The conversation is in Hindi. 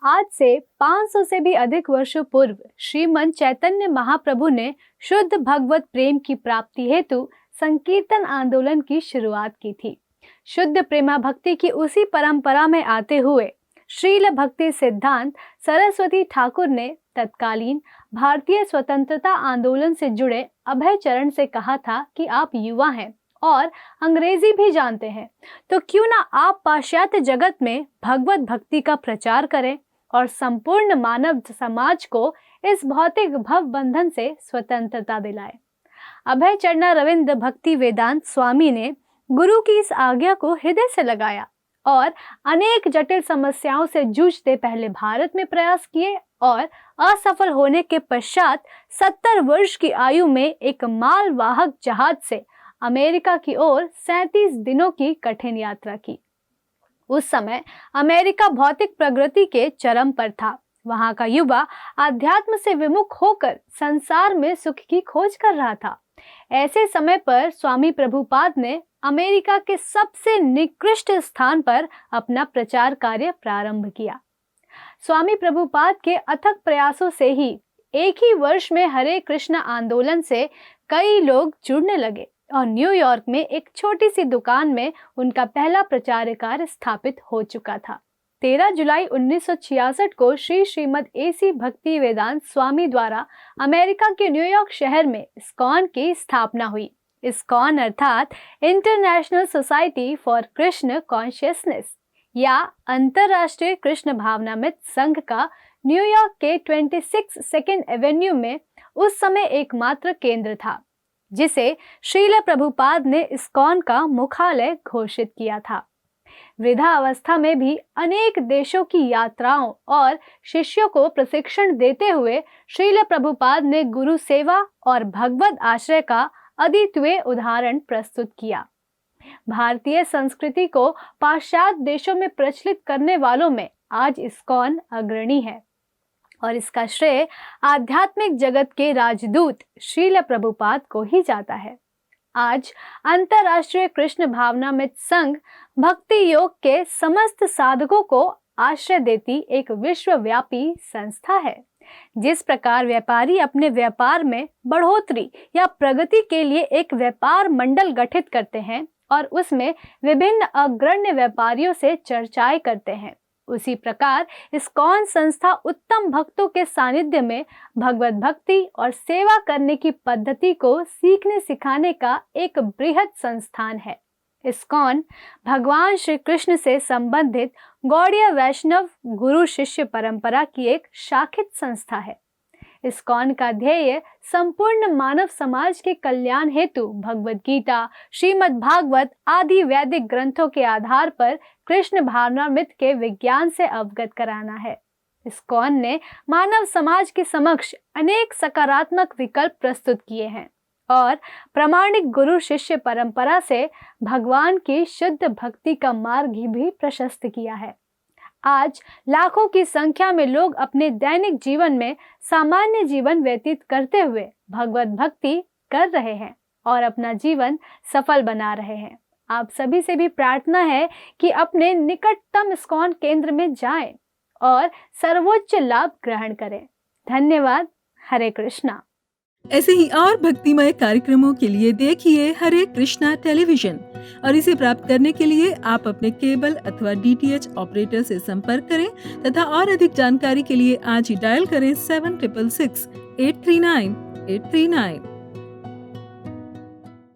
आज से 500 से भी अधिक वर्षों पूर्व श्रीमन चैतन्य महाप्रभु ने शुद्ध भगवत प्रेम की प्राप्ति हेतु संकीर्तन आंदोलन की शुरुआत की थी। शुद्ध प्रेमा भक्ति की उसी परंपरा में आते हुए श्रील भक्ति सिद्धांत सरस्वती ठाकुर ने तत्कालीन भारतीय स्वतंत्रता आंदोलन से जुड़े अभय चरण से कहा था कि आप युवा हैं और अंग्रेजी भी जानते हैं, तो क्यों ना आप पाश्चात्य जगत में भगवत भक्ति का प्रचार करें और संपूर्ण मानव समाज को इस भौतिक भव बंधन से स्वतंत्रता दिलाए। अभय चरणा रविंद्र भक्ति वेदांत स्वामी ने गुरु की इस आज्ञा को हृदय से लगाया और अनेक जटिल समस्याओं से जूझते पहले भारत में प्रयास किए और असफल होने के पश्चात 70 वर्ष की आयु में एक मालवाहक जहाज से अमेरिका की ओर 37 दिनों की कठिन यात्रा की। उस समय अमेरिका भौतिक प्रगति के चरम पर था। वहां का युवा आध्यात्म से विमुख होकर संसार में सुख की खोज कर रहा था। ऐसे समय पर स्वामी प्रभुपाद ने अमेरिका के सबसे निकृष्ट स्थान पर अपना प्रचार कार्य प्रारंभ किया। स्वामी प्रभुपाद के अथक प्रयासों से ही एक ही वर्ष में हरे कृष्ण आंदोलन से कई लोग जुड़ने लगे और न्यूयॉर्क में एक छोटी सी दुकान में उनका पहला प्रचार कार्य स्थापित हो चुका था। 13 जुलाई 1966 को श्रीमद एसी भक्ति वेदांत स्वामी द्वारा अमेरिका के न्यूयॉर्क शहर में इस्कॉन की स्थापना हुई। इस्कॉन अर्थात international society for Krishna consciousness या अंतरराष्ट्रीय कृष्ण भावनामृत संघ का न्यूयॉर्क के 26 सेकेंड एवेन्यू में उस समय एकमात्र केंद्र था, जिसे श्रील प्रभुपाद ने इस्कॉन का मुख्यालय घोषित किया था। वृद्धा अवस्था में भी अनेक देशों की यात्राओं और शिष्यों को प्रशिक्षण देते हुए श्रील प्रभुपाद ने गुरु सेवा और भगवत आश्रय का अद्वितीय उदाहरण प्रस्तुत किया। भारतीय संस्कृति को पाश्चात्य देशों में प्रचलित करने वालों में आज इस्कॉन अग्रणी है और इसका श्रेय आध्यात्मिक जगत के राजदूत श्रील प्रभुपाद को ही जाता है। आज अंतरराष्ट्रीय कृष्ण भावनामृत संघ भक्ति योग के समस्त साधकों को आश्रय देती एक विश्वव्यापी संस्था है। जिस प्रकार व्यापारी अपने व्यापार में बढ़ोतरी या प्रगति के लिए एक व्यापार मंडल गठित करते हैं और उसमें विभिन्न अग्रण्य व्यापारियों से चर्चाएं करते हैं, उसी प्रकार इस्कॉन संस्था उत्तम भक्तों के सानिध्य में भगवत भक्ति और सेवा करने की पद्धति को सीखने सिखाने का एक बृहद संस्थान है। इस्कॉन भगवान श्री कृष्ण से संबंधित गौड़ीय वैष्णव गुरु शिष्य परंपरा की एक शाखित संस्था है। इस्कॉन का ध्येय संपूर्ण मानव समाज के कल्याण हेतु भगवद गीता, श्रीमद् भागवत आदि वैदिक ग्रंथों के आधार पर कृष्ण भावनामृत के विज्ञान से अवगत कराना है। इस्कॉन ने मानव समाज के समक्ष अनेक सकारात्मक विकल्प प्रस्तुत किए हैं और प्रामाणिक गुरु शिष्य परंपरा से भगवान की शुद्ध भक्ति का मार्ग भी प्रशस्त किया है। आज लाखों की संख्या में लोग अपने दैनिक जीवन में सामान्य जीवन व्यतीत करते हुए भगवत भक्ति कर रहे हैं और अपना जीवन सफल बना रहे हैं। आप सभी से भी प्रार्थना है कि अपने निकटतम इस्कॉन केंद्र में जाएं और सर्वोच्च लाभ ग्रहण करें। धन्यवाद। हरे कृष्णा। ऐसे ही और भक्तिमय कार्यक्रमों के लिए देखिए हरे कृष्णा टेलीविजन और इसे प्राप्त करने के लिए आप अपने केबल अथवा DTH ऑपरेटर से संपर्क करें तथा और अधिक जानकारी के लिए आज ही डायल करें 7666 839 839।